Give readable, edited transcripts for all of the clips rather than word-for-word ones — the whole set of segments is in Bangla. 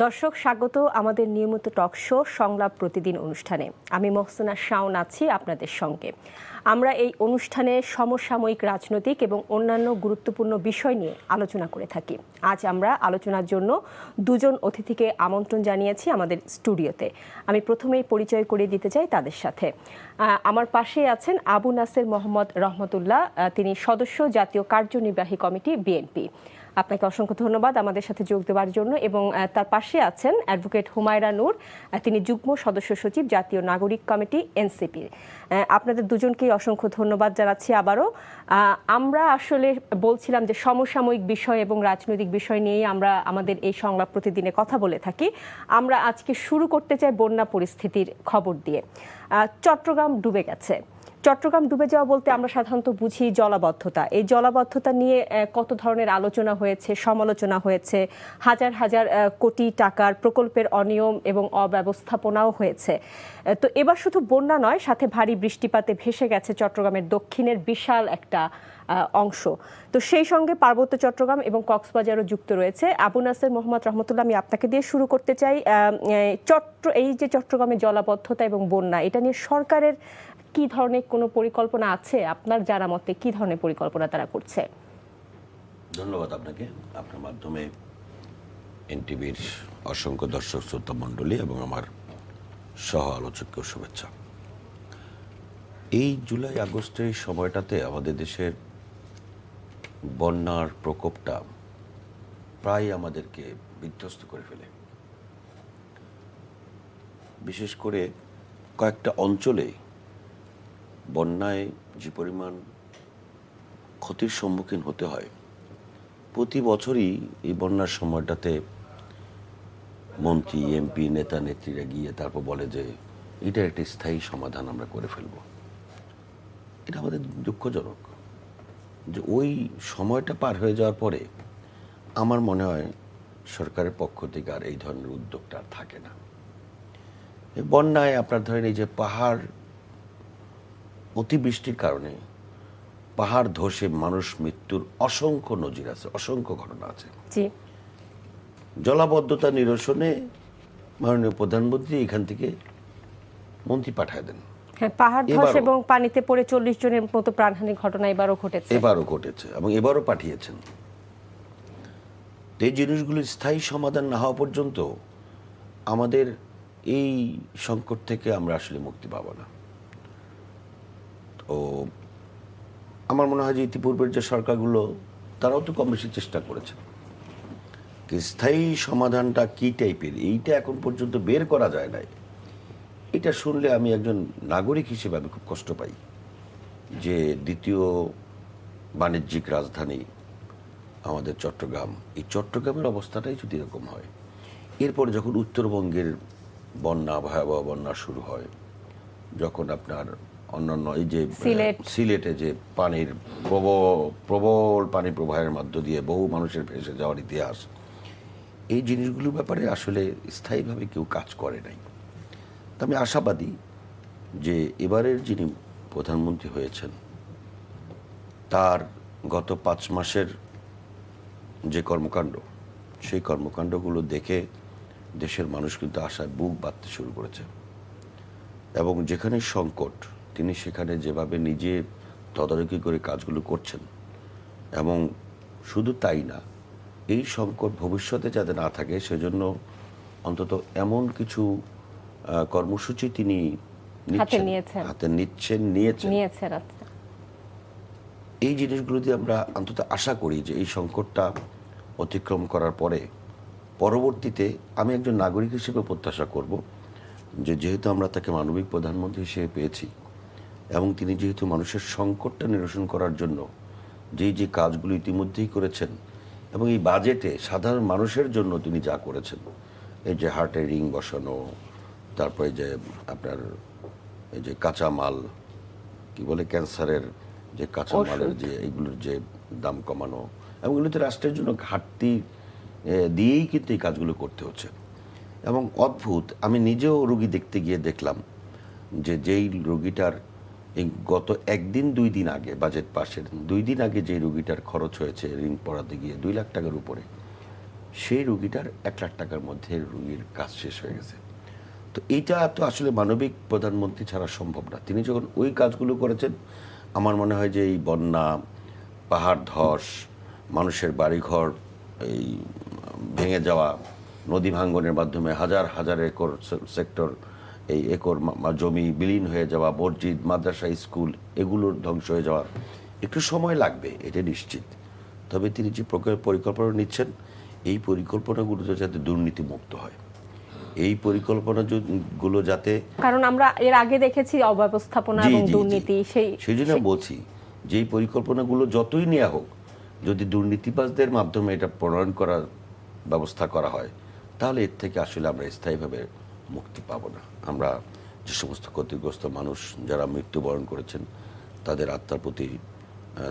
দর্শক স্বাগত আমাদের নিয়মিত টক শো সংলাপ প্রতিদিন অনুষ্ঠানে। আমি মহসিনা শাওন আছি আপনাদের সঙ্গে। আমরা এই অনুষ্ঠানে সমসাময়িক রাজনৈতিক এবং অন্যান্য গুরুত্বপূর্ণ বিষয় নিয়ে আলোচনা করে থাকি। আজ আমরা আলোচনার জন্য দুজন অতিথিকে আমন্ত্রণ জানিয়েছি আমাদের স্টুডিওতে। আমি প্রথমেই পরিচয় করিয়ে দিতে চাই তাদের সাথে। আমার পাশে আছেন আবু নাসের মোহাম্মদ রহমতুল্লাহ, তিনি সদস্য জাতীয় কার্যনির্বাহী কমিটি বিএনপি। আপনাকে অসংখ্য ধন্যবাদ আমাদের সাথে যোগ দেওয়ার জন্য। এবং তার পাশে আছেন অ্যাডভোকেট হুমায়রা নূর, তিনি যুগ্ম সদস্য সচিব জাতীয় নাগরিক কমিটি এনসিপি। আপনাদের দুজনকেই অসংখ্য ধন্যবাদ জানাচ্ছি আবারও। আমরা আসলে বলছিলাম যে সমসাময়িক বিষয় এবং রাজনৈতিক বিষয় নিয়েই আমরা আমাদের এই সংলাপ প্রতিদিনে কথা বলে থাকি। আমরা আজকে শুরু করতে চাই বন্যা পরিস্থিতির খবর দিয়ে। চট্টগ্রাম ডুবে গেছে। চট্টগ্রাম ডুবে যাওয়া বলতে আমরা সাধারণত বুঝি জলাবদ্ধতা। এই জলাবদ্ধতা নিয়ে কত ধরনের আলোচনা হয়েছে, সমালোচনা হয়েছে, হাজার হাজার কোটি টাকার প্রকল্পের অনিয়ম এবং অব্যবস্থাপনাও হয়েছে। তো এবার শুধু বন্যা নয়, সাথে ভারী বৃষ্টিপাতে ভেসে গেছে চট্টগ্রামের দক্ষিণের বিশাল একটা অংশ। তো সেই সঙ্গে পার্বত্য চট্টগ্রাম এবং কক্সবাজারও যুক্ত রয়েছে। আবু নাসের মোহাম্মদ রহমতুল্লাহ, আমি আপনাকে দিয়ে শুরু করতে চাই। এই যে চট্টগ্রামের জলাবদ্ধতা এবং বন্যা, এটা নিয়ে সরকারের কি ধরনের কোনো পরিকল্পনা আছে? আপনার জানা মতে কি ধরনের পরিকল্পনা তারা করছে? ধন্যবাদ আপনাকে। আপনার মাধ্যমে এনটিভির অসংখ্য দর্শক শ্রোতা মণ্ডলী এবং আমার সহ আলোচককে শুভেচ্ছা। এই জুলাই আগস্টের সময়টাতে আমাদের দেশের বন্যার প্রকোপটা প্রায় আমাদেরকে বিধ্বস্ত করে ফেলে। বিশেষ করে কয়েকটা অঞ্চলে বন্যায় যে পরিমাণ ক্ষতির সম্মুখীন হতে হয়, প্রতি বছরই এই বন্যার সময়টাতে মন্ত্রী, এমপি, নেতা নেত্রীরা গিয়ে তারপর বলে যে এটা একটা স্থায়ী সমাধান আমরা করে ফেলব। এটা আমাদের দুঃখজনক যে ওই সময়টা পার হয়ে যাওয়ার পরে আমার মনে হয় সরকারের পক্ষ থেকে আর এই ধরনের উদ্যোগটা আর থাকে না। বন্যায় আপনার ধরেন এই যে পাহাড় অতিবৃষ্টির কারণে পাহাড় ধসে মানুষ মৃত্যুর অসংখ্য নজির আছে, অসংখ্য ঘটনা আছে। জলাবদ্ধতা নিরসনে মাননীয় প্রধানমন্ত্রী এখান থেকে মন্ত্রী পাঠায় দেন। পাহাড় ধস এবং পানিতে পড়ে 40 জনের মতো প্রাণহানির ঘটনা এবারও ঘটেছে এবং এবারও পাঠিয়েছেন। এই জিনিসগুলো স্থায়ী সমাধান না হওয়া পর্যন্ত আমাদের এই সংকট থেকে আমরা আসলে মুক্তি পাবো না। তো আমার মনে হয় যে ইতিপূর্বের যে সরকারগুলো তারাও তো কম বেশি চেষ্টা করেছে। স্থায়ী সমাধানটা কি টাইপের এইটা এখন পর্যন্ত বের করা যায় নাই। এটা শুনলে আমি একজন নাগরিক হিসেবে আমি খুব কষ্ট পাই যে দ্বিতীয় বাণিজ্যিক রাজধানী আমাদের চট্টগ্রাম, এই চট্টগ্রামের অবস্থাটাই যদি এরকম হয়, এরপরে যখন উত্তরবঙ্গের বন্যা, ভয়াবহ বন্যা শুরু হয়, যখন আপনার অন্যান্য এই যে সিলেটে যে পানির প্রবল পানি প্রবাহের মধ্য দিয়ে বহু মানুষের ভেসে যাওয়ার ইতিহাস, এই জিনিসগুলোর ব্যাপারে আসলে স্থায়ীভাবে কেউ কাজ করে নাই। তো আমি আশাবাদী যে এবারের যিনি প্রধানমন্ত্রী হয়েছেন তার গত 5 মাসের যে কর্মকাণ্ড, সেই কর্মকাণ্ডগুলো দেখে দেশের মানুষ কিন্তু আশায় বুক বাঁধতে শুরু করেছে। এবং যেখানে সংকট তিনি সেখানে যেভাবে নিজে তদারকি করে কাজগুলো করছেন, এবং শুধু তাই না, এই সংকট ভবিষ্যতে যাতে না থাকে সেজন্য অন্তত এমন কিছু কর্মসূচি তিনি নিয়েছেন। এই জিনিসগুলো দিয়ে আমরা অন্তত আশা করি যে এই সংকটটা অতিক্রম করার পরে পরবর্তীতে আমি একজন নাগরিক হিসেবে প্রত্যাশা করব যে যেহেতু আমরা তাকে মানবিক প্রধানমন্ত্রী হিসেবে পেয়েছি এবং তিনি যেহেতু মানুষের সংকটটা নিরসন করার জন্য যে কাজগুলো ইতিমধ্যেই করেছেন এবং এই বাজেটে সাধারণ মানুষের জন্য তিনি যা করেছেন, এই যে হার্টের রিং বসানো, তারপরে যে আপনার এই যে কাঁচামাল কি বলে ক্যান্সারের যে কাঁচামালের যে এইগুলোর যে দাম কমানো, এবং এগুলোতে রাষ্ট্রের জন্য ঘাটতি দিয়েই কিন্তু এই কাজগুলো করতে হচ্ছে। এবং অদ্ভুত, আমি নিজেও রোগী দেখতে গিয়ে দেখলাম যে যেই রোগীটার এই গত 1 দিন 2 দিন আগে বাজেট পাশের 2 দিন আগে যে রোগীটার খরচ হয়েছে ঋণ পড়াতে গিয়ে 2 লাখ টাকার উপরে, সেই রুগীটার 1 লাখ টাকার মধ্যে রুগীর কাজ শেষ হয়ে গেছে। তো এইটা তো আসলে মানবিক প্রধানমন্ত্রী ছাড়া সম্ভব না। তিনি যখন ওই কাজগুলো করেছেন, আমার মনে হয় যে এই বন্যা, পাহাড় ধস, মানুষের বাড়িঘর এই ভেঙে যাওয়া, নদী ভাঙ্গনের মাধ্যমে হাজার হাজার একর সেক্টর এই একর জমি বিলীন হয়ে যাওয়া, মসজিদ, মাদ্রাসা, স্কুল এগুলোর ধ্বংস হয়ে যাওয়া একটু সময় লাগবে, এটা নিশ্চিত। তবে তিনি যে পরিকল্পনা নিচ্ছেন, এই পরিকল্পনাগুলো যাতে দুর্নীতিমুক্ত হয়, এই পরিকল্পনাগুলো যাতে, কারণ আমরা এর আগে দেখেছি অব্যবস্থাপনা এবং দুর্নীতি, সেই জন্য বলছি যে এই পরিকল্পনাগুলো যতই নেওয়া হোক, যদি দুর্নীতিবাজদের মাধ্যমে এটা প্রণয়ন করার ব্যবস্থা করা হয়, তাহলে এর থেকে আসলে আমরা স্থায়ীভাবে মুক্তি পাব না। আমরা যে সমস্ত ক্ষতিগ্রস্ত মানুষ যারা মৃত্যুবরণ করেছেন, তাদের আত্মার প্রতি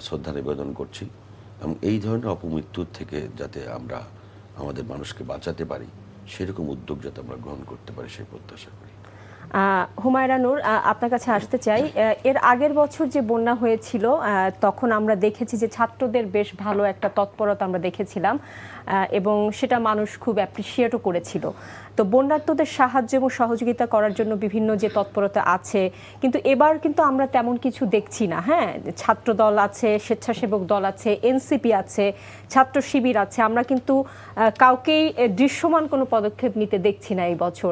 শ্রদ্ধা নিবেদন করছি, এবং এই ধরনের অপমৃত্যুর থেকে যাতে আমরা আমাদের মানুষকে বাঁচাতে পারি, সেরকম উদ্যোগ যাতে আমরা গ্রহণ করতে পারি, সেই প্রত্যাশা করি। হুমায়রা নূর, আপনার কাছে আসতে চাই। এর আগের বছর যে বন্যা হয়েছিল, তখন আমরা দেখেছি যে ছাত্রদের বেশ ভালো একটা তৎপরতা আমরা দেখেছিলাম, এবং সেটা মানুষ খুব অ্যাপ্রিসিয়েটও করেছিল। তো বন্যার্তদের সাহায্য এবং সহযোগিতা করার জন্য বিভিন্ন যে তৎপরতা আছে, কিন্তু এবার কিন্তু আমরা তেমন কিছু দেখছি না। হ্যাঁ, ছাত্র দল আছে, স্বেচ্ছাসেবক দল আছে, এনসিপি আছে, ছাত্র শিবির আছে, আমরা কিন্তু কাউকেই দৃশ্যমান কোনো পদক্ষেপ নিতে দেখছি না এই বছর।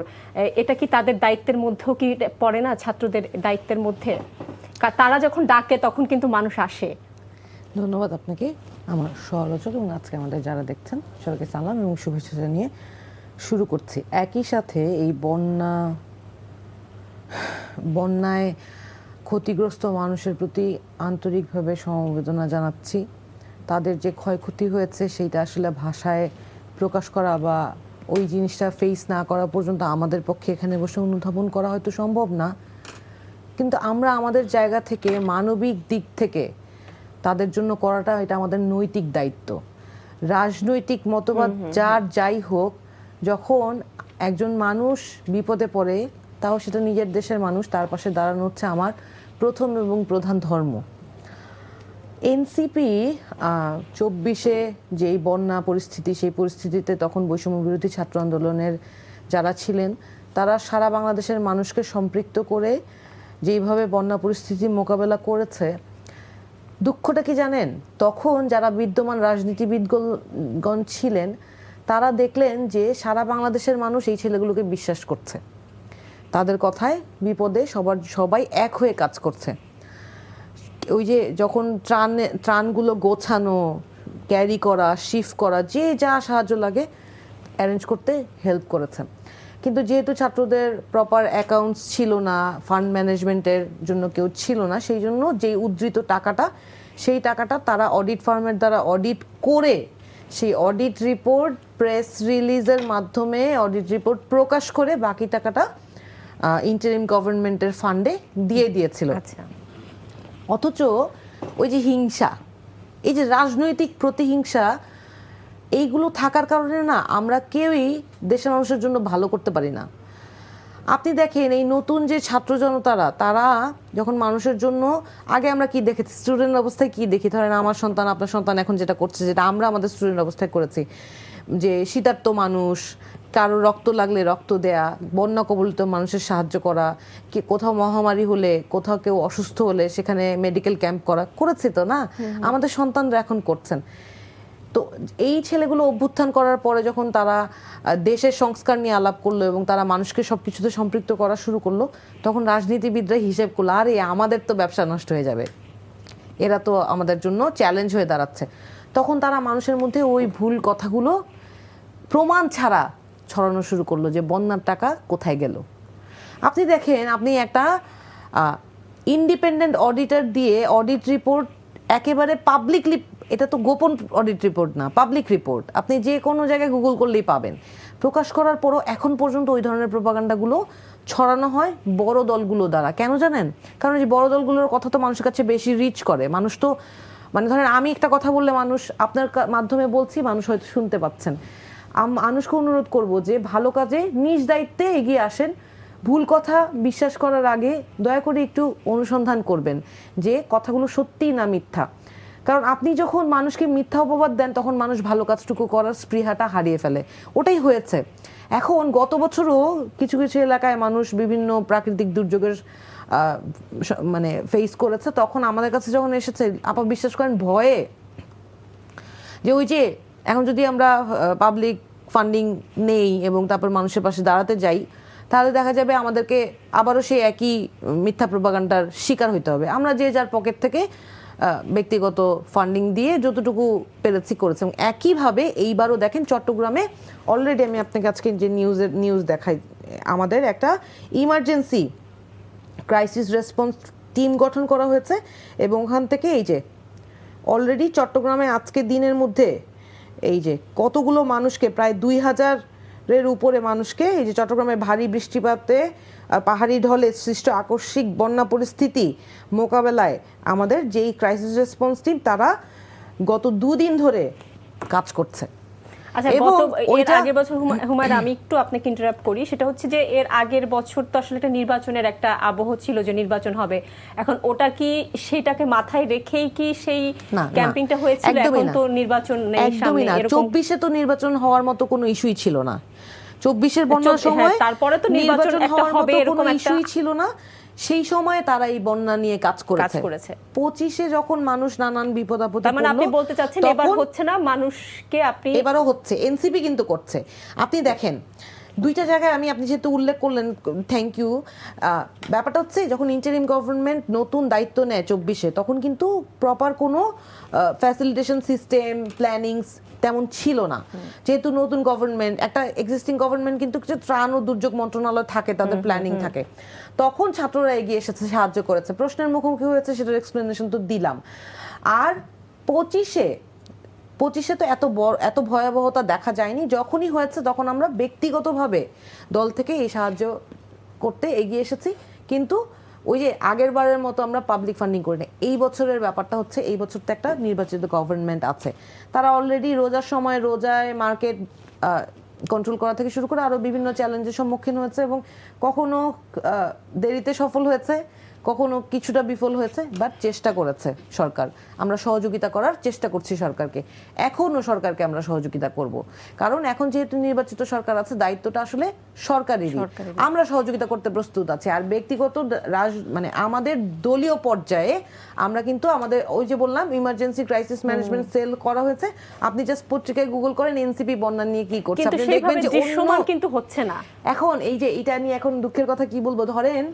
এটা কি তাদের দায়িত্বের মধ্যেও কি পড়ে না, ছাত্রদের দায়িত্বের মধ্যে? তারা যখন ডাকে তখন কিন্তু মানুষ আসে। ধন্যবাদ আপনাকে, আমার সহ-আলোচক এবং আজকে আমাদের যারা দেখছেন সবাইকে সালাম এবং শুভেচ্ছা জানিয়ে শুরু করছি। একই সাথে এই বন্যায় ক্ষতিগ্রস্ত মানুষের প্রতি আন্তরিকভাবে সমবেদনা জানাচ্ছি। তাদের যে ক্ষয়ক্ষতি হয়েছে সেইটা আসলে ভাষায় প্রকাশ করা বা ওই জিনিসটা ফেস না করা পর্যন্ত আমাদের পক্ষে এখানে বসে অনুধাবন করা হয়তো সম্ভব না, কিন্তু আমরা আমাদের জায়গা থেকে মানবিক দিক থেকে তাদের জন্য করাটা এটা আমাদের নৈতিক দায়িত্ব। রাজনৈতিক মতবাদ যার যাই হোক, যখন একজন মানুষ বিপদে পড়ে, তাও সেটা নিজের দেশের মানুষ, তার পাশে দাঁড়ানো হচ্ছে আমার প্রথম এবং প্রধান ধর্ম। এনসিপি 24-এ যেই বন্যা পরিস্থিতি, সেই পরিস্থিতিতে তখন বৈষম্য বিরোধী ছাত্র আন্দোলনের যারা ছিলেন, তারা সারা বাংলাদেশের মানুষকে সম্পৃক্ত করে যেইভাবে বন্যা পরিস্থিতি মোকাবেলা করেছে, দুঃখটা কি জানেন? তখন যারা বিদ্যমান রাজনীতিবিদগণ ছিলেন, তারা দেখলেন যে সারা বাংলাদেশের মানুষ এই ছেলেগুলোকে বিশ্বাস করছে, তাদের কথায় বিপদে সবাই এক হয়ে কাজ করছে। ওই যে যখন ত্রাণগুলো গোছানো, ক্যারি করা, শিফট করা, যে যা সাহায্য লাগে অ্যারেঞ্জ করতে হেল্প করেছে। কিন্তু যেহেতু ছাত্রদের প্রপার অ্যাকাউন্টস ছিল না, ফান্ড ম্যানেজমেন্টের জন্য কেউ ছিল না, সেই জন্য যেই উদ্ধৃত টাকাটা, সেই টাকাটা তারা অডিট ফার্মের দ্বারা অডিট করে সেই অডিট রিপোর্ট প্রেস রিলিজের মাধ্যমে অডিট রিপোর্ট প্রকাশ করে বাকি টাকাটা ইন্টারিম গভর্নমেন্টের ফান্ডে দিয়ে দিয়েছিল। অথচ ওই যে হিংসা, এই যে রাজনৈতিক প্রতিহিংসা, এইগুলো থাকার কারণে না আমরা কেউই দেশের মানুষের জন্য ভালো করতে পারি না। আপনি দেখেন এই নতুন যে ছাত্র জনতারা, তারা যখন মানুষের জন্য, আগে আমরা কি দেখেছি স্টুডেন্ট অবস্থায়, কি দেখি, ধরেন আমার সন্তান আপনার সন্তান এখন যেটা করছে, যেটা আমরা আমাদের স্টুডেন্ট অবস্থায় করেছি, যে শীতার্ত মানুষ, কারো রক্ত লাগলে রক্ত দেয়া, বন্যা কবলিত মানুষের সাহায্য করা, কোথাও মহামারী হলে, কোথাও কেউ অসুস্থ হলে সেখানে মেডিকেল ক্যাম্প করেছি তো না, আমাদের সন্তানরা এখন করছেন। তো এই ছেলেগুলো অভ্যুত্থান করার পরে যখন তারা দেশের সংস্কার নিয়ে আলাপ করলো এবং তারা মানুষকে সবকিছুতে সম্পৃক্ত করা শুরু করলো, তখন রাজনীতিবিদরা হিসেব করলো, আরে আমাদের তো ব্যবসা নষ্ট হয়ে যাবে, এরা তো আমাদের জন্য চ্যালেঞ্জ হয়ে দাঁড়াচ্ছে। তখন তারা মানুষের মধ্যে ওই ভুল কথাগুলো প্রমাণ ছাড়া ছড়ানো শুরু করলো যে বন্যার টাকা কোথায় গেল। আপনি দেখেন, আপনি একটা ইন্ডিপেন্ডেন্ট অডিটর দিয়ে অডিট রিপোর্ট একেবারে পাবলিকলি, এটা তো গোপন অডিট রিপোর্ট না, পাবলিক রিপোর্ট, আপনি যে কোনো জায়গায় গুগল করলেই পাবেন, প্রকাশ করার পরও এখন পর্যন্ত ওই ধরনের প্রোপাগান্ডাগুলো ছড়ানো হয় বড় দলগুলো দ্বারা। কেন জানেন? কারণ এই বড় দলগুলোর কথা তো মানুষের কাছে বেশি রিচ করে। মানুষ তো, মানে ধরেন আমি একটা কথা বললে মানুষ, আপনার মাধ্যমে বলছি, মানুষ হয়তো শুনতে পাচ্ছেন। মানুষকে অনুরোধ করব যে ভালো কাজে নিজ দায়িত্বে এগিয়ে আসেন, ভুল কথা বিশ্বাস করার আগে দয়া করে একটু অনুসন্ধান করবেন যে কথাগুলো সত্যি না মিথ্যা। কারণ আপনি যখন মানুষকে মিথ্যা অপবাদ দেন তখন মানুষ ভালো কাজটুকু করার স্পৃহাটা হারিয়ে ফেলে, ওটাই হয়েছে। এখন গত বছরও কিছু কিছু এলাকায় মানুষ বিভিন্ন প্রাকৃতিক দুর্যোগের মানে ফেস করেছে, তখন আমাদের কাছে যখন এসেছে আপা বিশ্বাস করেন ভয়ে, যে ওই যে এখন যদি আমরা পাবলিক ফান্ডিং নেই এবং তারপর মানুষের পাশে দাঁড়াতে যাই, তাহলে দেখা যাবে আমাদেরকে আবারও সেই একই মিথ্যা প্রোপাগান্ডার শিকার হইতে হবে। আমরা যে যার পকেট থেকে ব্যক্তিগত ফান্ডিং দিয়ে যতটুকু পেরেছি করেছি। এবং একইভাবে এইবারও দেখেন চট্টগ্রামে অলরেডি আমি আপনাকে আজকে যে নিউজ দেখাই, আমাদের একটা ইমার্জেন্সি ক্রাইসিস রেসপন্স টিম গঠন করা হয়েছে এবং ওখান থেকে এই যে অলরেডি চট্টগ্রামে আজকে দিনের মধ্যে এই যে কতগুলো মানুষকে, প্রায় 2000-এর উপরে মানুষকে, এই যে চট্টগ্রামে ভারী বৃষ্টিপাতে পাহাড়ি ঢলে সৃষ্ট আকস্মিক বন্যা পরিস্থিতি মোকাবেলায় আমাদের যেই ক্রাইসিস রেসপন্স টিম তারা গত 2 দিন ধরে কাজ করছে। আচ্ছা, এর আগের বছর হুমায়রা আমি একটু আপনাকে ইন্টারাপ্ট করি, সেটা হচ্ছে যে এর আগের বছর তো আসলে একটা নির্বাচনের একটা আবহ ছিল যে নির্বাচন হবে, এখন ওটা কি সেটাকে মাথায় রেখেই কি সেই ক্যাম্পেইনটা হয়েছিল? এখন তো নির্বাচন নেই সামনে, এরকম 24-এ তো নির্বাচন হওয়ার মতো কোনো ইস্যুই ছিল না। 24-এর বন্যার সময় তারপরে তো নির্বাচন একটা হবে এরকম একটা ইস্যুই ছিল না। সেই সময় তারা এই বন্যা নিয়ে কাজ করেছে। 25-এ যখন মানুষ নানান বিপদ আপদে পড়লো, মানে আপনি বলতে চাচ্ছেন এবার হচ্ছে না মানুষকে, আপনি এবারও হচ্ছে, এনসিপি কিন্তু করছে। আপনি দেখেন 2টা জায়গায় আপনি যেহেতু উল্লেখ করলেন, থ্যাংক ইউ। ব্যাপারটা হচ্ছে যখন ইন্টারিম গভর্নমেন্ট নতুন দায়িত্ব নেয় 24-এ, তখন কিন্তু প্রপার কোনো ফ্যাসিলিটেশন সিস্টেম প্ল্যানিংস তেমন ছিল না। যেহেতু নতুন গভর্নমেন্ট, একটা এক্সিস্টিং গভর্নমেন্ট কিন্তু কিছু ত্রাণ ও দুর্যোগ মন্ত্রণালয় থাকে, তাদের প্ল্যানিং থাকে, তখন ছাত্ররা এগিয়ে এসেছে, সাহায্য করেছে, প্রশ্নের মুখোমুখি হয়েছে, সেটার এক্সপ্লেনেশন তো দিলাম। আর 25-এ তো এত ভয়াবহতা দেখা যায়নি। যখনই হয়েছে তখন আমরা ব্যক্তিগতভাবে দল থেকে এই সাহায্য করতে এগিয়ে এসেছি, কিন্তু ওই যে আগের বারের মতো আমরা পাবলিক ফান্ডিং করি না। এই বছরের ব্যাপারটা হচ্ছে, এই বছর তো একটা নির্বাচিত গভর্নমেন্ট আছে, তারা অলরেডি রোজায় মার্কেট কন্ট্রোল করা থেকে শুরু করে আরো বিভিন্ন চ্যালেঞ্জের সম্মুখীন হয়েছে এবং কখনো দেরিতে সফল হয়েছে, কখনো কিছুটা বিফল হয়েছে, বাট চেষ্টা করেছে সরকার। আমরা সহযোগিতা করার চেষ্টা করছি সরকারকে, এখনো সরকারকে আমরা সহযোগিতা করব, কারণ এখন যেহেতু নির্বাচিত সরকার আছে, দায়িত্বটা আসলে সরকারেরই। আমরা সহযোগিতা করতে প্রস্তুত আছি। আর ব্যক্তিগত মানে আমাদের দলীয় পর্যায়ে আমরা কিন্তু আমাদের ওই যে বললাম ইমার্জেন্সি ক্রাইসিস ম্যানেজমেন্ট সেল করা হয়েছে। আপনি জাস্ট পত্রিকায় গুগল করেন এনসিপি বন্যা নিয়ে কি করছে, আপনি দেখবেন যে কিন্তু হচ্ছে না। এখন এই যে এটা নিয়ে এখন দুঃখের কথা কি বলবো, ধরেন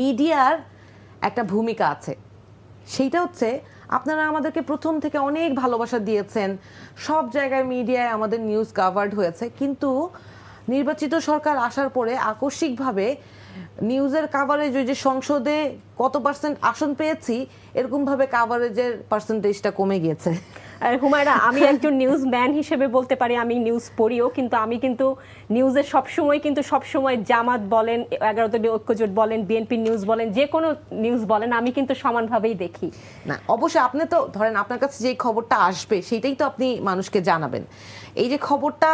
মিডিয়ার একটা ভূমিকা আছে, সেইটা হচ্ছে আপনারা আমাদেরকে প্রথম থেকে অনেক ভালোবাসা দিয়েছেন, সব জায়গায় মিডিয়ায় আমাদের নিউজ কাভার্ড হয়েছে, কিন্তু নির্বাচিত সরকার আসার পরে আকস্মিকভাবে নিউজের কাভারেজ, ওই যে সংসদে কত পার্সেন্ট আসন পেয়েছি এরকম ভাবে কাভারেজের পার্সেন্টেজটা কমে গিয়েছে। হুমায়রা, আমি একজন নিউজ ম্যান হিসেবে বলতে পারি, আমি নিউজ পড়িও, কিন্তু আমি কিন্তু নিউজে সবসময় জামাত বলেন, 11 দলীয় ঐক্যজোট বলেন, বিএনপি নিউজ বলেন, যে কোনো নিউজ বলেন, আমি কিন্তু সমানভাবেই দেখি। না অবশ্যই আপনি তো ধরেন আপনার কাছে যে খবরটা আসবে সেটাই তো আপনি মানুষকে জানাবেন। এই যে খবরটা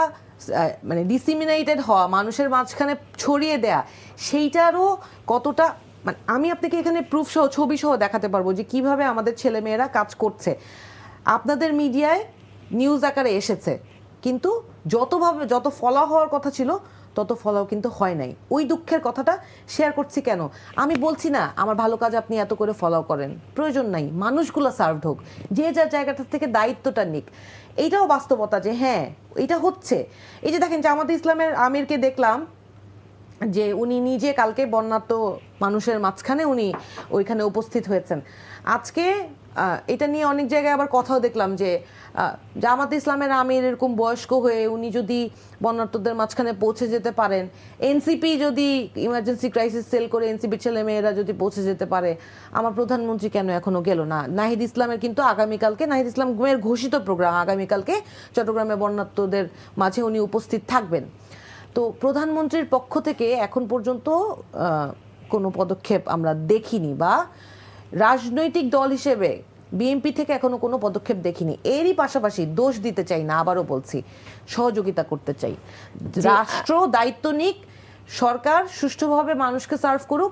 মানে ডিসিমিনেটেড হওয়া, মানুষের মাঝখানে ছড়িয়ে দেয়া, সেইটারও কতটা, মানে আমি আপনাকে এখানে প্রুফ সহ ছবি সহ দেখাতে পারবো যে কিভাবে আমাদের ছেলেমেয়েরা কাজ করছে। আপনাদের মিডিয়ায় নিউজ আকারে এসেছে, কিন্তু যত ফলো হওয়ার কথা ছিল তত ফলো কিন্তু হয় নাই। ওই দুঃখের কথাটা শেয়ার করছি কেন, আমি বলছি না আমার ভালো কাজ আপনি এত করে ফলো করেন, প্রয়োজন নাই, মানুষগুলো সার্ভড হোক, যে যার জায়গাটা থেকে দায়িত্বটা নিক। এইটাও বাস্তবতা যে হ্যাঁ এটা হচ্ছে। এই যে দেখেন জামাতে ইসলামের আমিরকে দেখলাম যে উনি নিজে কালকে বন্যার্ত মানুষের মাঝখানে উনি ওইখানে উপস্থিত হয়েছেন। আজকে এটা নিয়ে অনেক জায়গায় আবার কথাও দেখলাম যে জামাত ইসলামের আমির এরকম বয়স্ক হয়ে উনি যদি বন্যার্তদের মাঝখানে পৌঁছে যেতে পারেন, এনসিপি যদি ইমার্জেন্সি ক্রাইসিস সেল করে এনসিপির ছেলে মেয়েরা যদি পৌঁছে যেতে পারে, আমার প্রধানমন্ত্রী কেন এখনো গেল না? নাহিদ ইসলামের কিন্তু আগামীকালকে, নাহিদ ইসলামের ঘোষিত প্রোগ্রাম, আগামীকালকে চট্টগ্রামে বন্যার্তদের মাঝে উনি উপস্থিত থাকবেন। তো প্রধানমন্ত্রীর পক্ষ থেকে এখন পর্যন্ত কোনো পদক্ষেপ আমরা দেখিনি, বা রাজনৈতিক দল হিসেবে বিএনপি থেকে এখনো কোনো পদক্ষেপ দেখিনি। এরই পাশাপাশি দোষ দিতে চাই না, আবারও বলছি, সহযোগিতা করতে চাই। রাষ্ট্র দায়িত্ব নিক, সরকার সুষ্ঠুভাবে মানুষকে সার্ভ করুক।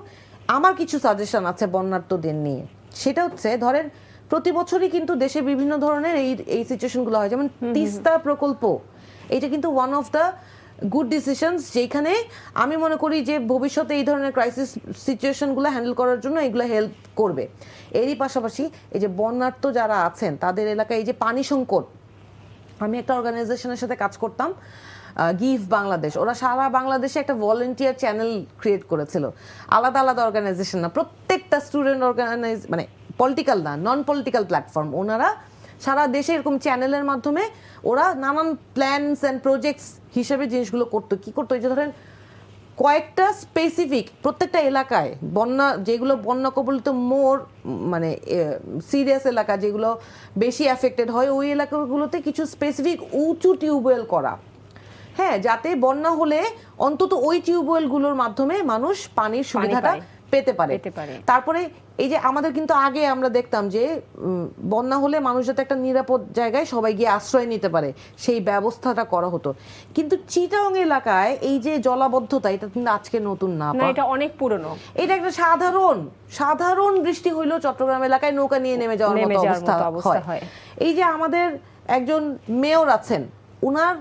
আমার কিছু সাজেশন আছে বন্যার্তদের নিয়ে, সেটা হচ্ছে ধরেন প্রতি বছরই কিন্তু দেশে বিভিন্ন ধরনের এই সিচুয়েশনগুলো হয়, যেমন তিস্তা প্রকল্প, এটা কিন্তু one of the good decisions, যেখানে আমি মনে করি যে ভবিষ্যতে এই ধরনের ক্রাইসিস সিচুয়েশনগুলো হ্যান্ডেল করার জন্য এগুলো হেল্প করবে। এরই পাশাপাশি এই যে বন্যার্ত যারা আছেন তাদের এলাকায় এই যে পানি সংকট, আমি একটা অর্গানাইজেশনের সাথে কাজ করতাম, গিভ বাংলাদেশ, ওরা সারা বাংলাদেশে একটা ভলেন্টিয়ার চ্যানেল ক্রিয়েট করেছিল, আলাদা আলাদা অর্গানাইজেশন না, প্রত্যেকটা স্টুডেন্ট মানে পলিটিক্যাল না, নন পলিটিক্যাল প্ল্যাটফর্ম, ওনারা সারা দেশে এরকম চ্যানেলের মাধ্যমে ওরা নানান প্ল্যানস অ্যান্ড প্রজেক্টস হিসেবে জিনিসগুলো করতো। কি করতো, এই যে ধরেন কয়েকটা স্পেসিফিক প্রত্যেকটা এলাকায় বন্যা, যেগুলো বন্যা কবলিত মানে সিরিয়াস এলাকা, যেগুলো বেশি অ্যাফেক্টেড হয়, ওই এলাকাগুলোতে কিছু স্পেসিফিক উঁচু টিউবওয়েল করা, হ্যাঁ, যাতে বন্যা হলে অন্তত ওই টিউবওয়েলগুলোর মাধ্যমে মানুষ পানির সুবিধাটা পেতে পারে। তারপরে এই যে আমাদের কিন্তু আগে আমরা দেখতাম যে বন্যা হলে মানুষ যাতে একটা নিরাপদ জায়গায় সবাই গিয়ে আশ্রয় নিতে পারে সেই ব্যবস্থাটা করা হতো। কিন্তু চিটাগং এলাকায় এই যে জলাবদ্ধতা, এটা কিন্তু আজকে নতুন না, এটা অনেক পুরনো। এটা একটা সাধারণ বৃষ্টি হইলেও চট্টগ্রাম এলাকায় নৌকা নিয়ে নেমে যাওয়ার মতো অবস্থা হয়। এই যে আমাদের একজন মেয়র আছেন, উনার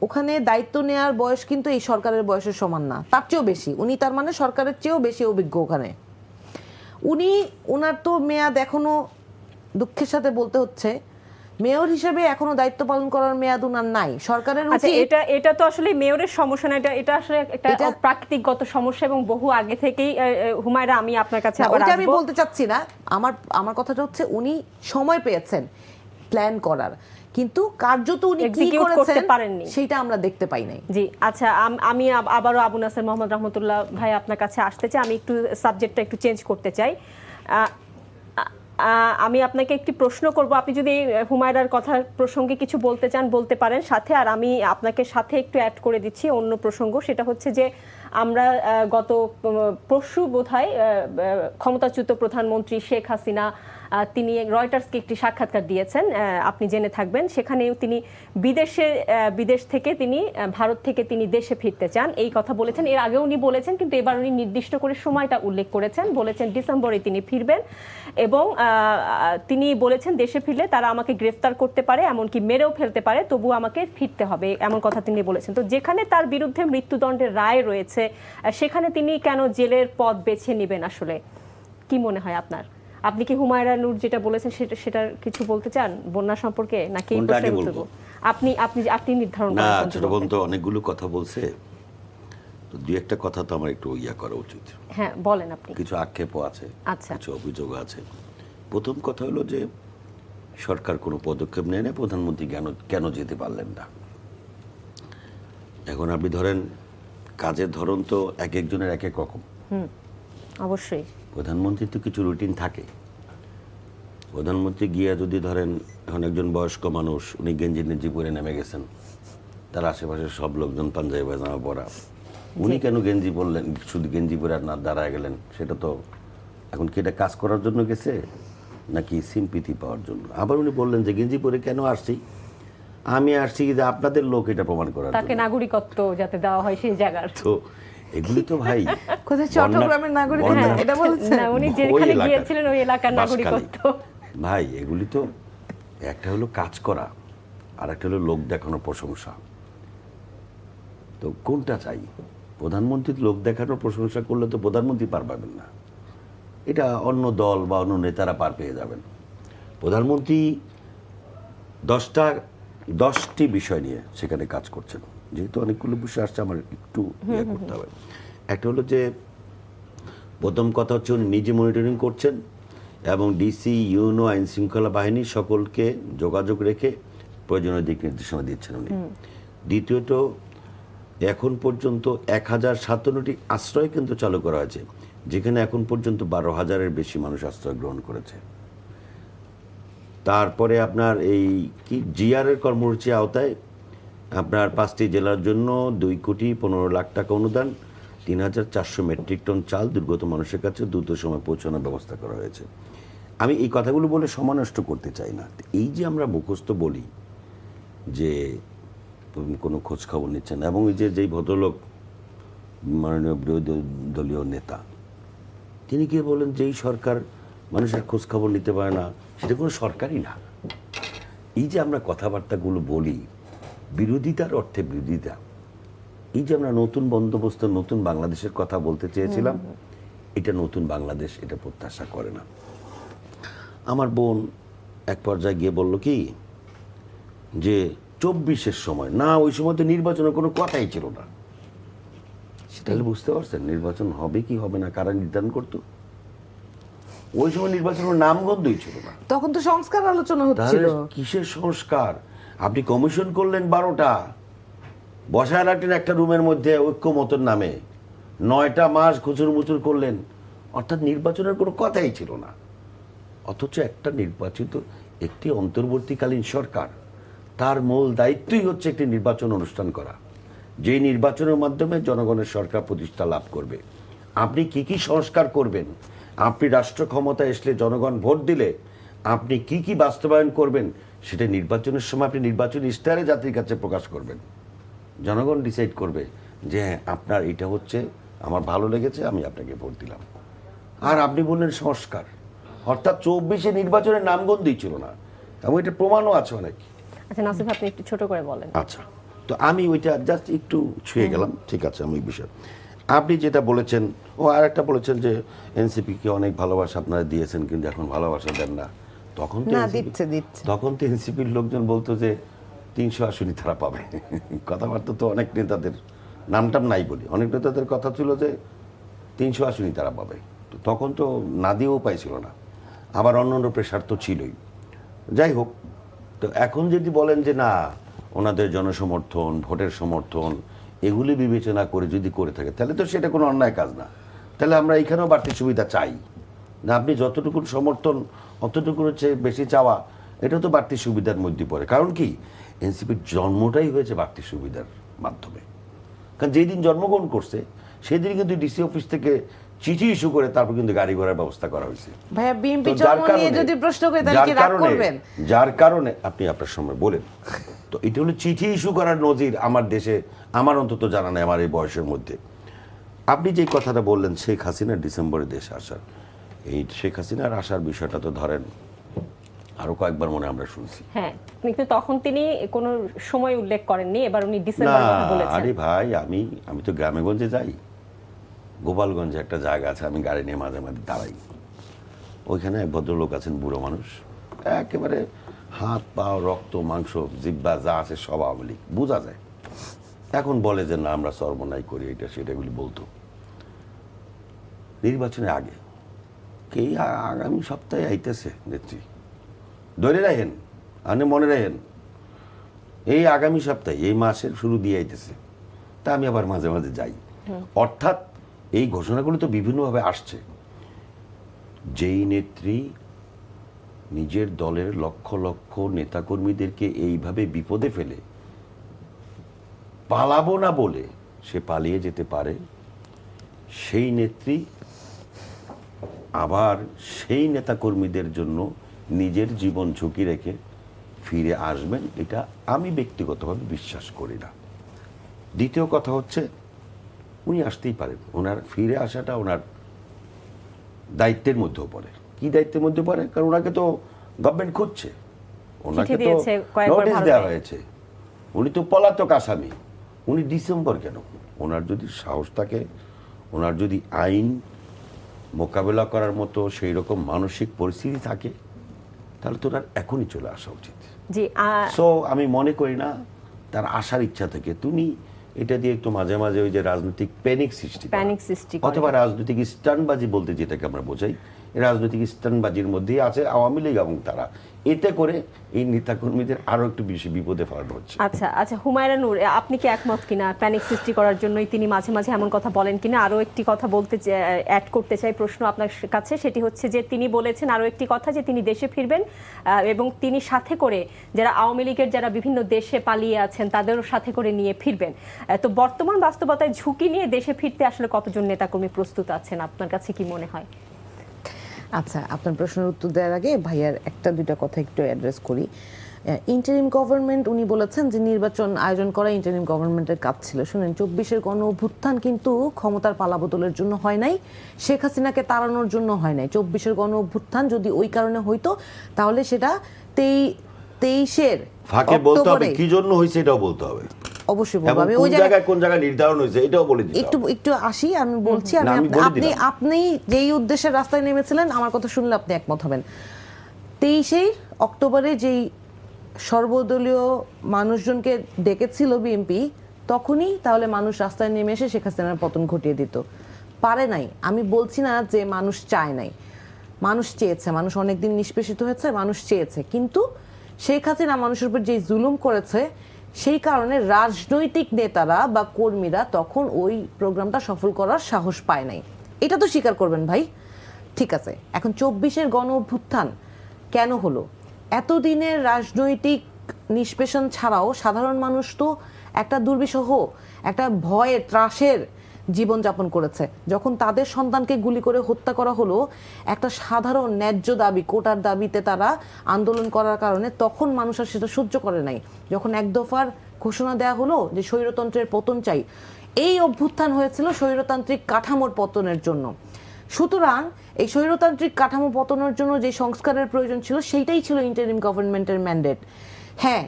ওখানে দায়িত্ব নেওয়ার বয়স কিন্তু এই সরকারের বয়সের সমান না, তার চেয়েও বেশি, উনি তার মানে সরকারের চেয়েও বেশি অভিজ্ঞ ওখানে। উনার তো মেয়াদ এখনো, দুঃখের সাথে বলতে হচ্ছে, মেয়র হিসেবে এখনো দায়িত্ব পালন করার মেয়াদ উনার নাই। সরকারের এটা তো আসলে মেয়রের সমস্যা না, এটা আসলে একটা প্রাকৃতিকগত সমস্যা এবং বহু আগে থেকেই। হুমায়রা, আমি আপনার কাছে আবার আসবো। আমি বলতে চাচ্ছি না, আমার কথাটা হচ্ছে উনি সময় পেয়েছেন প্ল্যান করার, কিন্তু কার্যত উনি কি করেছেন সেটা আমরা দেখতে পাই নাই। জি, আচ্ছা, আমি আবারও আবু নাসের মোহাম্মদ রহমতুল্লাহ ভাই আপনার কাছে আসতে চাই। আমি একটু সাবজেক্টটা একটু চেঞ্জ করতে চাই। আমি আপনাকে একটি প্রশ্ন করব, আপনি যদি হুমায়রার কথা প্রসঙ্গে কিছু বলতে চান বলতে পারেন সাথে, আর আমি আপনাকে সাথে একটু অ্যাড করে দিচ্ছি অন্য প্রসঙ্গ। সেটা হচ্ছে যে আমরা গত পরশু বোধহয় ক্ষমতাচ্যুত প্রধানমন্ত্রী শেখ হাসিনা তিনি রয়টার্সকে একটি সাক্ষাৎকার দিয়েছেন, আপনি জেনে থাকবেন। সেখানেও তিনি বিদেশ থেকে তিনি ভারত থেকে তিনি দেশে ফিরতে চান এই কথা বলেছেন। এর আগেও উনি বলেছেন, কিন্তু এবার উনি নির্দিষ্ট করে সময়টা উল্লেখ করেছেন, বলেছেন ডিসেম্বরে তিনি ফিরবেন এবং তিনি বলেছেন দেশে ফিরলে তারা আমাকে গ্রেফতার করতে পারে, এমনকি মেরেও ফেলতে পারে, তবু আমাকে ফিরতে হবে, এমন কথা তিনি বলেছেন। তো যেখানে তার বিরুদ্ধে মৃত্যুদণ্ডের রায় রয়েছে, সেখানে তিনি কেন জেলের পথ বেছে নেবেন আসলে, কি মনে হয় আপনার? আপনি কি হুমায়রা নূর যেটা বলেছেন সেটার কিছু বলতে চান বন্যা সম্পর্কে, নাকি আপনি নির্ধারণ না? ছোট বোন তো অনেকগুলো কথা বলছে, তো দুই একটা কথা তো আমার একটু করা উচিত। হ্যাঁ, বলেন। আপনি কিছু আক্ষেপও আছে, কিছু অভিযোগ আছে। প্রথম কথা হলো যে সরকার কোনো পদক্ষেপ নেয় না, প্রধানমন্ত্রী কেন যেতে পারলেন না। এখন আপনি ধরেন কাজের ধরন তো এক একজনের এক এক রকম। অবশ্যই প্রধানমন্ত্রীর তো কিছু রুটিন থাকে। প্রধানমন্ত্রী গিয়ে যদি ধরেন এখন একজন বয়স্ক মানুষ, উনি গেঞ্জি পরে নেমে গেছেন, তার আশেপাশের সব লোকজন পাঞ্জাবি পায়জামা পরা, উনি কেন গেঞ্জি পরলেন, শুধু গেঞ্জি পরে আর না দাঁড়ায় গেলেন? সেটা তো এখন কি এটা কাজ করার জন্য গেছে নাকি সিম্পিতি পাওয়ার জন্য? আবার উনি বললেন যে গেঞ্জি পরে কেন আসছি, আমি আসছি যে আপনাদের লোক এটা প্রমাণ করার, তাকে নাগরিকত্ব যাতে দেওয়া হয় সেই জায়গার। তো এগুলি তো ভাই কোথায় চট্টগ্রামের নাগরিক এটা বলছেন না, উনি যেখানে গিয়েছিলেন ওই এলাকার নাগরিকত্ব। ভাই এগুলি তো একটা হলো কাজ করা, আর একটা হলো লোক দেখানোর প্রশংসা। তো কোনটা চাই? প্রধানমন্ত্রীর লোক দেখানোর প্রশংসা করলে তো প্রধানমন্ত্রী পার পাবেন না, এটা অন্য দল বা অন্য নেতারা পার পেয়ে যাবেন। প্রধানমন্ত্রী 10টি বিষয় নিয়ে সেখানে কাজ করছেন, যেহেতু অনেকগুলো বিষয় আসছে আমার একটু করতে হবে। একটা হলো যে প্রথম কথা হচ্ছে উনি নিজে মনিটরিং করছেন এবং ডিসি, ইউনো, আইন শৃঙ্খলা বাহিনী সকলকে যোগাযোগ রেখে প্রয়োজনীয় দিক নির্দেশনা দিচ্ছেন উনি। দ্বিতীয়ত, এখন পর্যন্ত 1057টি আশ্রয় কেন্দ্র চালু করা হয়েছে, যেখানে এখন পর্যন্ত 12,000-এর বেশি মানুষ আশ্রয় গ্রহণ করেছে। তারপরে আপনার এই কি জিআরের কর্মসূচির আওতায় আপনার 5টি জেলার জন্য 2,15,00,000 টাকা অনুদান, 3,400 মেট্রিক টন চাল দুর্গত মানুষের কাছে দ্রুত সময় পৌঁছানোর ব্যবস্থা করা হয়েছে। আমি এই কথাগুলো বলে সময় নষ্ট করতে চাই না। এই যে আমরা মুখস্থ বলি যে কোনো খোঁজ খবর নিচ্ছেন, এবং এই যেই ভদ্রলোক মাননীয় বিরোধী দলীয় নেতা, তিনি কি বলেন যে এই সরকার মানুষের খোঁজ খবর নিতে পারে না, সেটা কোনো সরকারই না। এই যে আমরা কথাবার্তাগুলো বলি, বিরোধিতার অর্থে বিরোধিতা, এই যে আমরা নতুন বন্দোবস্ত, নতুন বাংলাদেশের কথা বলতে চেয়েছিলাম, এটা নতুন বাংলাদেশ এটা প্রত্যাশা করে না। আমার বোন এক পর্যায়ে গিয়ে বলল কি যে 24-এর সময় না, ওই সময় তো নির্বাচনের কোনো কথাই ছিল না। তাহলে বুঝতে পারছেন নির্বাচন হবে কি হবে না কারা নির্ধারণ করতো? ওই সময় নির্বাচনের নামগন্ধই ছিল না। তখন তো সংস্কার আলোচনা হচ্ছিল। তাহলে কিসের সংস্কার? আপনি কমিশন করলেন 12টা, বসায় রাখলেন একটা রুমের মধ্যে ঐক্যমতের নামে, 9টা মাস খুচুর মুচুর করলেন, অর্থাৎ নির্বাচনের কোনো কথাই ছিল না। অথচ একটা নির্বাচিত একটি অন্তর্বর্তীকালীন সরকার, তার মূল দায়িত্বই হচ্ছে একটি নির্বাচন অনুষ্ঠান করা, যে নির্বাচনের মাধ্যমে জনগণের সরকার প্রতিষ্ঠা লাভ করবে। আপনি কি কি সংস্কার করবেন, আপনি রাষ্ট্র ক্ষমতায় আসলে জনগণ ভোট দিলে আপনি কি কি বাস্তবায়ন করবেন, সেটা নির্বাচনের সময় আপনি নির্বাচনী ইশতেহারে জাতির কাছে প্রকাশ করবেন। জনগণ ডিসাইড করবে যে হ্যাঁ আপনার এটা হচ্ছে আমার ভালো লেগেছে, আমি আপনাকে ভোট দিলাম। আর আপনি বললেন সংস্কার, অর্থাৎ 24-এ নির্বাচনের নামগন্ধই ছিল না, এবং এটা প্রমাণও আছে অনেক। আচ্ছা নাসির ভাই, আপনি একটু ছোট করে বলেন। আচ্ছা, তো আমি ওইটা জাস্ট একটু ছুঁয়ে গেলাম, ঠিক আছে। আমি ওই বিষয় আপনি যেটা বলেছেন, ও আর একটা বলেছেন যে এনসিপিকে অনেক ভালোবাসা আপনারা দিয়েছেন, কিন্তু এখন ভালোবাসা দেন না। তখন তো না, NCP দিচ্ছে। তখন তো এনসিপির লোকজন বলতো যে 300 আসনই তারা পাবে। কথাবার্তা তো অনেক নেতাদের, নামটাম নাই বলি, অনেক নেতাদের কথা ছিল যে 300 আসনই তারা পাবে। তো তখন তো না দিয়েও পাইছিল না, আবার অন্য প্রেশার তো ছিলই। যাই হোক, তো এখন যদি বলেন যে না, ওনাদের জনসমর্থন, ভোটের সমর্থন এগুলি বিবেচনা করে যদি করে থাকে, তাহলে তো সেটা কোনো অন্যায় কাজ না। তাহলে আমরা এখানেও বাড়তি সুবিধা চাই না। আপনি যতটুকু সমর্থন, অতটুকুর চেয়ে বেশি চাওয়া, এটা তো বাড়তি সুবিধার মধ্যে পড়ে। কারণ কি, এনসিপির জন্মটাই হয়েছে বাড়তি সুবিধার মাধ্যমে। কারণ যেই দিন জন্মগ্রহণ করছে সেদিন কিন্তু ডিসি অফিস থেকে চিঠি ইস্যু করে তারপর কিন্তু গাড়ি ঘোড়ার ব্যবস্থা করা হয়েছে। ভাইয়া, বিএনপি তো যার জন্ম নিয়ে কারণে- যদি প্রশ্ন করে তাহলে কি রাগ করবেন? যার কারণে আপনি আপনার সময় বলেন, তো এটা হলো চিঠি ইস্যু করার নজির আমার দেশে, আমার অন্তত জানা নেই আমার এই বয়সের মধ্যে। আপনি যে কথাটা বললেন শেখ হাসিনা ডিসেম্বরে দেশে আসার, এই শেখ হাসিনার আসার বিষয়টা তো ধরেন আরো কয়েকবার মনে আমরা শুনছি। হ্যাঁ, কিন্তু তখন তিনি কোনো সময় উল্লেখ করেননি, এবার উনি না ডিসেম্বরের কথা বলেছেন। আরে ভাই, আমি তো গ্রামে গঞ্জে যাই, গোপালগঞ্জে একটা জায়গা আছে, আমি গাড়ি নিয়ে মাঝে মাঝে দাঁড়াই। ওইখানে এক ভদ্রলোক আছেন, বুড়ো মানুষ, একেবারে হাত পা রক্ত মাংস জিব্বা যা আছে সব আওয়ামী লীগ, বোঝা যায়। এখন বলে যে না আমরা সর্বনাই করি, এটা সেটাগুলি বলতো নির্বাচনের আগে। কে আগামী সপ্তাহে আইতেছে নেত্রী, ধরে রাখেন, আপনি মনে রাখেন, এই আগামী সপ্তাহে, এই মাসের শুরু দিয়ে আইতেছে। তা আমি আবার মাঝে মাঝে যাই। অর্থাৎ এই ঘোষণাগুলো তো বিভিন্নভাবে আসছে। যেই নেত্রী নিজের দলের লক্ষ লক্ষ নেতাকর্মীদেরকে এইভাবে বিপদে ফেলে পালাবো না বলে সে পালিয়ে যেতে পারে, সেই নেত্রী আবার সেই নেতাকর্মীদের জন্য নিজের জীবন ঝুঁকি রেখে ফিরে আসবেন, এটা আমি ব্যক্তিগতভাবে বিশ্বাস করি না। দ্বিতীয় কথা হচ্ছে, উনি আসতেই পারেন, ওনার ফিরে আসাটা ওনার দায়িত্বের মধ্যেও পড়ে। কি দায়িত্বের মধ্যে পড়ে? কারণ ওনাকে তো গভর্নমেন্ট খুঁজছে, ওনাকে তো নোটিশ দেওয়া হয়েছে, উনি তো পলাতক আসামি। উনি ডিসেম্বর কেন? ওনার যদি সাহস থাকে, ওনার যদি আইন মোকাবেলা করার মতো সেই রকম মানসিক পরিস্থিতি থাকে, তাহলে তো ওনার এখনই চলে আসা উচিত। জি, সো আমি মনে করি না তার আসার ইচ্ছা থেকে। তুমি এটা দিয়ে একটু মাঝে মাঝে ওই যে রাজনৈতিক প্যানিক সৃষ্টি করা, অথবা রাজনৈতিক স্টান্টবাজি বলতে যেটাকে আমরা বোঝাই, রাজনৈতিক স্টান্টবাজির মধ্যেই আছে আওয়ামী লীগ এবং তারা। এতে করে এই নেতাকর্মীদের আরো একটু বেশি বিপদে ফেলানো হচ্ছে। আচ্ছা হুমায়রা নূর, আপনি কি একমত কিনা প্যানিক সৃষ্টি করার জন্যই তিনি মাঝে মাঝে এমন কথা বলেন কিনা? আরো একটি কথা বলতে অ্যাড করতে চাই প্রশ্ন আপনার কাছে, সেটি হচ্ছে যে তিনি বলেছেন আরো একটি কথা, যে তিনি দেশে ফিরবেন এবং তিনি সাথে করে যারা আওয়ামী লীগের যারা বিভিন্ন দেশে পালিয়ে আছেন তাদেরও সাথে করে নিয়ে ফিরবেন। তো বর্তমান বাস্তবতায় ঝুঁকি নিয়ে দেশে ফিরতে আসলে কতজন নেতাকর্মী প্রস্তুত আছেন, আপনার কাছে কি মনে হয়? আচ্ছা, আপনার প্রশ্নের উত্তর দেওয়ার আগে ভাইয়ার একটা দুইটা কথা একটু অ্যাড্রেস করি। ইন্টারিম গভর্নমেন্ট, উনি বলেছেন যে নির্বাচন আয়োজন করা ইন্টারিম গভর্নমেন্টের কাজ ছিল। শুনেন, 24-এর গণ অভ্যুত্থান কিন্তু ক্ষমতার পালাবদলের জন্য হয় নাই, শেখ হাসিনাকে তাড়ানোর জন্য হয় নাই। 24-এর গণ অভ্যুত্থান যদি ওই কারণে হইতো তাহলে সেটা 23-এর ফাঁকে বলতে হবে অক্টোবরে কি জন্য হয়েছে, এটাও বলতে হবে। অবশ্যই বলবো। এবং আমি কোন ওই জায়গায় কোন জায়গায় নির্ধারণ হয়েছে এটাও বলে দিতে একটু হবে। একটু আসি, আমি বলছি। না, আমি বলে দিলাম। আপনি যেই উদ্দেশ্যে রাস্তায় নেমেছিলেন আমার কথা শুনলে আপনি একমত হবেন। 23 অক্টোবরে যেই সর্বদলীয় মানুষজনকে ডেকেছিল বিএনপি, তখনই তাহলে মানুষ রাস্তায় নেমে এসে শেখ হাসিনার পতন ঘটিয়ে দিত। পারে নাই। আমি বলছি না যে মানুষ চায় নাই, মানুষ চেয়েছে, মানুষ অনেকদিন নিষ্পেষিত হয়েছে, মানুষ চেয়েছে, কিন্তু শেখ হাসিনা মানুষের উপর যে জুলুম করেছে সেই কারণে রাজনৈতিক নেতারা বা কর্মীরা তখন ওই প্রোগ্রামটা সফল করার সাহস পায় নাই। এটা তো স্বীকার করবেন ভাই। ঠিক আছে, এখন 24-এর গণ অভ্যুত্থান কেন হলো? এতদিনের রাজনৈতিক নিষ্পেষণ ছাড়াও সাধারণ মানুষ তো একটা দুর্বিষহ, একটা ভয়ের ত্রাসের জীবনযাপন করেছে। যখন তাদের সন্তানকে গুলি করে হত্যা করা হলো একটা সাধারণ ন্যায্য দাবি, কোটার দাবিতে তারা আন্দোলন করার কারণে, তখন মানুষ আর সেটা সহ্য করে নাই। যখন এক দফার ঘোষণা দেওয়া হলো যে স্বৈরতন্ত্রের পতন চাই, এই অভ্যুত্থান হয়েছিল স্বৈরতান্ত্রিক কাঠামোর পতনের জন্য। সুতরাং এই স্বৈরতান্ত্রিক কাঠামো পতনের জন্য যে সংস্কারের প্রয়োজন ছিল সেইটাই ছিল ইন্টারিম গভর্নমেন্টের ম্যান্ডেট। হ্যাঁ,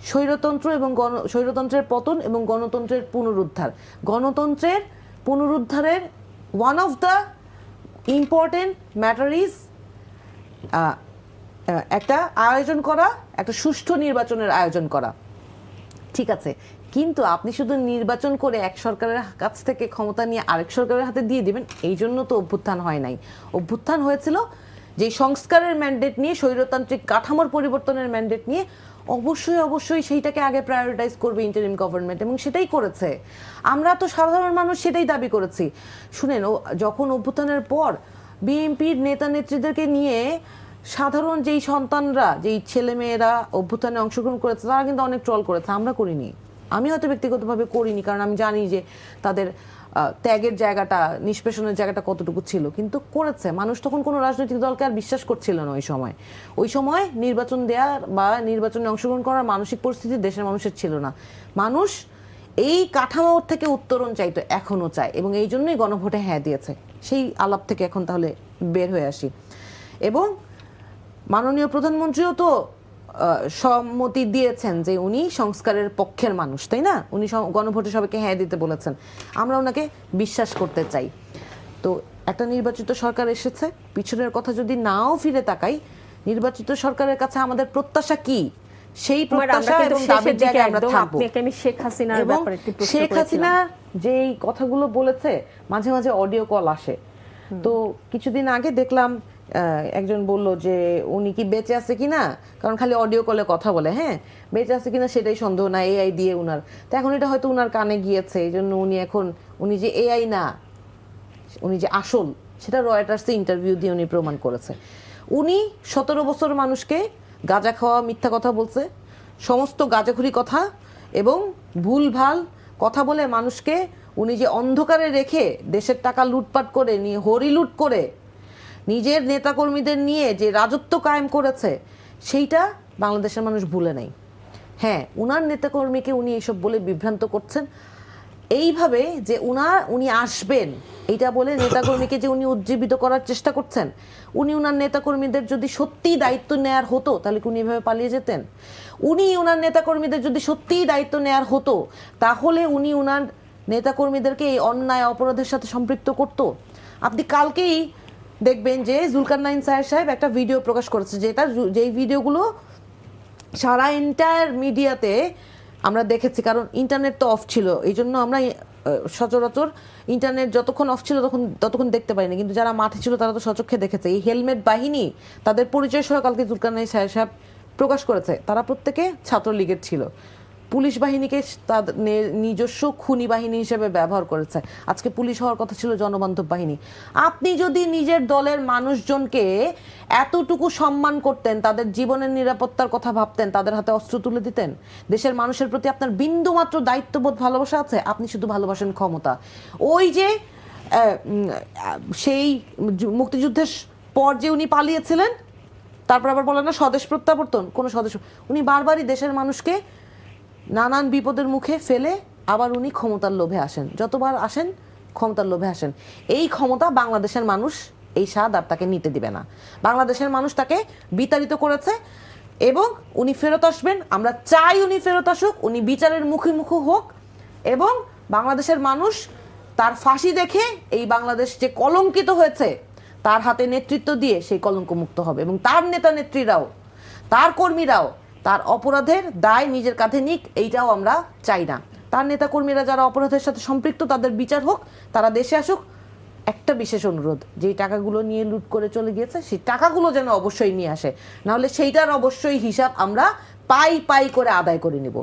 স্বৈরতন্ত্র এবং স্বৈরতন্ত্রের পতন এবং গণতন্ত্রের পুনরুদ্ধার। গণতন্ত্রের পুনরুদ্ধারের one of the important matter is একটা আয়োজন করা, একটা সুষ্ঠু নির্বাচনের আয়োজন করা। ঠিক আছে, কিন্তু আপনি শুধু নির্বাচন করে এক সরকারের কাছ থেকে ক্ষমতা নিয়ে আরেক সরকারের হাতে দিয়ে দিবেন, এই জন্য তো অভ্যুত্থান হয় নাই। অভ্যুত্থান হয়েছিল যে সংস্কারের ম্যান্ডেট নিয়ে, স্বৈরতান্ত্রিক কাঠামোর পরিবর্তনের ম্যান্ডেট নিয়ে। অবশ্যই সেইটাকে আগে প্রায়োরিটাইজ করবে ইন্টারিম গভর্নমেন্ট, এবং সেটাই করেছে। আমরা তো সাধারণ মানুষ সেটাই দাবি করেছি। শুনেন, যখন অভ্যুত্থানের পর বিএনপির নেতা নেত্রীদেরকে নিয়ে সাধারণ যেই সন্তানরা, যেই ছেলেমেয়েরা অভ্যুত্থানে অংশগ্রহণ করেছে, তারা কিন্তু অনেক ট্রল করেছে। আমরা করিনি, আমি হয়তো ব্যক্তিগতভাবে করিনি, কারণ আমি জানি যে তাদের ত্যাগের জায়গাটা, নিষ্পেষণের জায়গাটা কতটুকু ছিল, কিন্তু করেছে মানুষ। তখন কোনো রাজনৈতিক দলকে আর বিশ্বাস করছিল না ওই সময় নির্বাচন দেওয়ার বা নির্বাচনে অংশগ্রহণ করার মানসিক পরিস্থিতি দেশের মানুষের ছিল না। মানুষ এই কাঠামোর থেকে উত্তরণ চাইতো, এখনো চায়, এবং এই জন্যই গণভোটে হ্যাঁ দিয়েছে। সেই আলাপ থেকে এখন তাহলে বের হয়ে আসি। এবং মাননীয় প্রধানমন্ত্রীও তো সম্মতি দিয়েছেন যে উনি সংস্কারের পক্ষের মানুষ, তাই না? উনি গণভোটে সবাইকে হ্যাঁ দিতে বলেছেন, আমরা ওনাকে বিশ্বাস করতে চাই। তো একটা নির্বাচিত সরকার এসেছে, পিছনের কথা যদি নাও ফিরে তাকাই, নির্বাচিত সরকারের কাছে আমাদের প্রত্যাশা কি, সেই প্রত্যাশা এবং দাবির জায়গায় আমরা থাকবো। এবং শেখ হাসিনা যেই কথাগুলো বলেছে, মাঝে মাঝে অডিও কল আসে। তো কিছুদিন আগে দেখলাম একজন বলল যে উনি কি বেঁচে আছে কিনা, কারণ খালি অডিও কলে কথা বলে, হ্যাঁ বেঁচে আছে কিনা সেটাই সন্দেহ, না এআই দিয়ে উনার। তো এখন এটা হয়তো উনার কানে গিয়েছে, এই জন্য উনি যে এআই না, উনি যে আসল, সেটা রয়টার্সে ইন্টারভিউ দিয়ে উনি প্রমাণ করেছে। উনি 17 বছর মানুষকে গাঁজা খাওয়া মিথ্যা কথা বলছে, সমস্ত গাঁজাখুরি কথা এবং ভুলভাল কথা বলে মানুষকে উনি যে অন্ধকারে রেখে দেশের টাকা লুটপাট করে নিয়ে, হরিলুট করে নিজের নেতাকর্মীদের নিয়ে যে রাজত্ব কায়েম করেছে, সেইটা বাংলাদেশের মানুষ ভুলে নাই। হ্যাঁ, উনার নেতাকর্মীকে উনি এইসব বলে বিভ্রান্ত করছেন, এইভাবে যে উনি আসবেন এইটা বলে নেতাকর্মীকে যে উনি উজ্জীবিত করার চেষ্টা করছেন। উনার নেতাকর্মীদের যদি সত্যিই দায়িত্ব নেয়ার হতো তাহলে কি উনি এভাবে পালিয়ে যেতেন? উনার নেতাকর্মীদের যদি সত্যিই দায়িত্ব নেয়ার হতো তাহলে উনার নেতাকর্মীদেরকে এই অন্যায় অপরাধের সাথে সম্পৃক্ত করত। আপনি কালকেই দেখবেন যে জুলকারনাইন সাহেব একটা ভিডিও প্রকাশ করেছে, যেই ভিডিওগুলো সারা এন্টায়ার মিডিয়াতে আমরা দেখেছি, কারণ ইন্টারনেট তো অফ ছিল, এই জন্য আমরা সচরাচর ইন্টারনেট যতক্ষণ অফ ছিল ততক্ষণ দেখতে পাইনি, কিন্তু যারা মাঠে ছিল তারা তো সচক্ষে দেখেছে। এই হেলমেট বাহিনী, তাদের পরিচয় সহ কালকে জুলকারনাইন সাহেব প্রকাশ করেছে। তারা প্রত্যেকে ছাত্রলীগের ছিল। পুলিশ বাহিনীকে তাদের নিজস্ব খুনি বাহিনী হিসেবে ব্যবহার করেছে। আজকে পুলিশ হওয়ার কথা ছিল জনবান্ধব বাহিনী। আপনি যদি নিজের দলের মানুষজনকে এতটুকু সম্মান করতেন, তাদের জীবনের নিরাপত্তার কথা ভাবতেন, তাদের হাতে অস্ত্র তুলে দিতেন, দেশের মানুষের প্রতি আপনার বিন্দুমাত্র দায়িত্ববোধ, ভালোবাসা আছে, আপনি শুধু ভালোবাসেন ক্ষমতা। ওই যে সেই মুক্তিযুদ্ধের পর যে উনি পালিয়েছিলেন, তারপর আবার বলেন না স্বদেশ প্রত্যাবর্তন, কোন স্বদেশ, উনি বারবারই দেশের মানুষকে নানান বিপদের মুখে ফেলে আবার উনি ক্ষমতার লোভে আসেন, যতবার আসেন ক্ষমতার লোভে আসেন। এই ক্ষমতা বাংলাদেশের মানুষ এই স্বাদ আর তাকে নিতে দিবে না। বাংলাদেশের মানুষ তাকে বিতাড়িত করেছে এবং উনি ফেরত আসবেন। আমরা চাই উনি ফেরত আসুক, উনি বিচারের মুখোমুখি হোক এবং বাংলাদেশের মানুষ তার ফাঁসি দেখে এই বাংলাদেশ যে কলঙ্কিত হয়েছে তার হাতে নেতৃত্ব দিয়ে সেই কলঙ্ক মুক্ত হবে এবং তার নেতা নেত্রীরাও, তার কর্মীরাও তার অপরাধের দায় নিজের কাঁধে নিক, এইটাও আমরা চাই না। তার নেতা কর্মীরা যারা অপরাধের সাথে সম্পৃক্ত তাদের বিচার হোক, তারা দেশে আসুক। একটা বিশেষ অনুরোধ, যেই টাকাগুলো নিয়ে লুট করে চলে গিয়েছে সেই টাকাগুলো যেন অবশ্যই নিয়ে আসে, নাহলে সেইটার অবশ্যই হিসাব আমরা পাই পাই করে আদায় করে নিব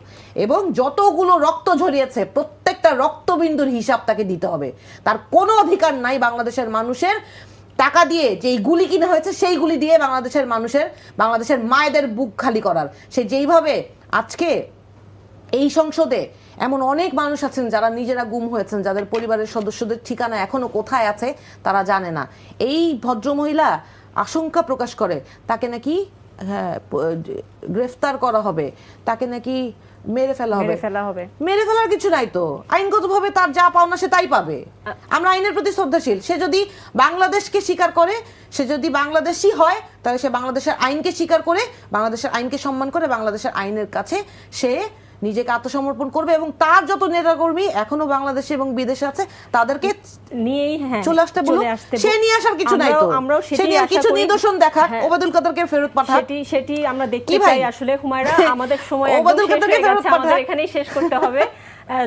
এবং যতগুলো রক্ত ঝরিয়েছে প্রত্যেকটা রক্তবিন্দুর হিসাব তাকে দিতে হবে। তার কোনো অধিকার নাই বাংলাদেশের মানুষের টাকা দিয়ে যেই গুলি কিনা হয়েছে সেই গুলি দিয়ে বাংলাদেশের মায়েদের বুক খালি করার। সে যেইভাবে আজকে এই সংসদে এমন অনেক মানুষ আছেন যারা নিজেরা গুম হয়েছেন, যাদের পরিবারের সদস্যদের ঠিকানা এখনো কোথায় আছে তারা জানে না। এই ভদ্রমহিলা আশঙ্কা প্রকাশ করে তাকে নাকি গ্রেফতার করা হবে, তাকে নাকি মেরে ফেলা হবে। মেরে ফেলার কিছু নাই তো, আইনগতভাবে তার যা পাওনা সে তাই পাবে। আমরা আইনের প্রতি শ্রদ্ধাশীল। সে যদি বাংলাদেশকে স্বীকার করে, সে যদি বাংলাদেশি হয়, তাহলে সে বাংলাদেশের আইনকে স্বীকার করে, বাংলাদেশের আইনকে সম্মান করে, বাংলাদেশের আইনের কাছে সে নিজেকে আত্মসমর্পণ করবে এবং তার যত নেতাকর্মী এখনো বাংলাদেশে এবং বিদেশে আছে তাদেরকে নিয়েই চলে আসতে বলুন। সে নিয়ে আসার কিছু নাই তো, সে নিয়ে কিছু নিদর্শন দেখা, ওবায়দুল কাদেরকে ফেরত পাঠাক, সেটি আমরা দেখতে চাই। আসলে হুমায়রা, আমাদের সময় একদম শেষ হয়ে গেছে, আমাদের এখানেই শেষ করতে হবে।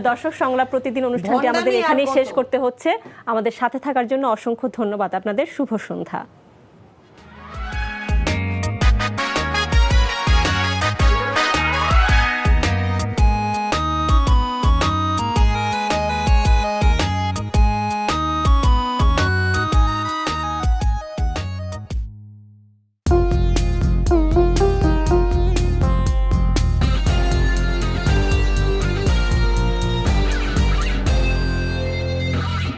দর্শক সংলাপ প্রতিদিন অনুষ্ঠানটি আমাদের এখানেই শেষ করতে হচ্ছে। আমাদের সাথে থাকার জন্য অসংখ্য ধন্যবাদ আপনাদের। শুভ সন্ধ্যা।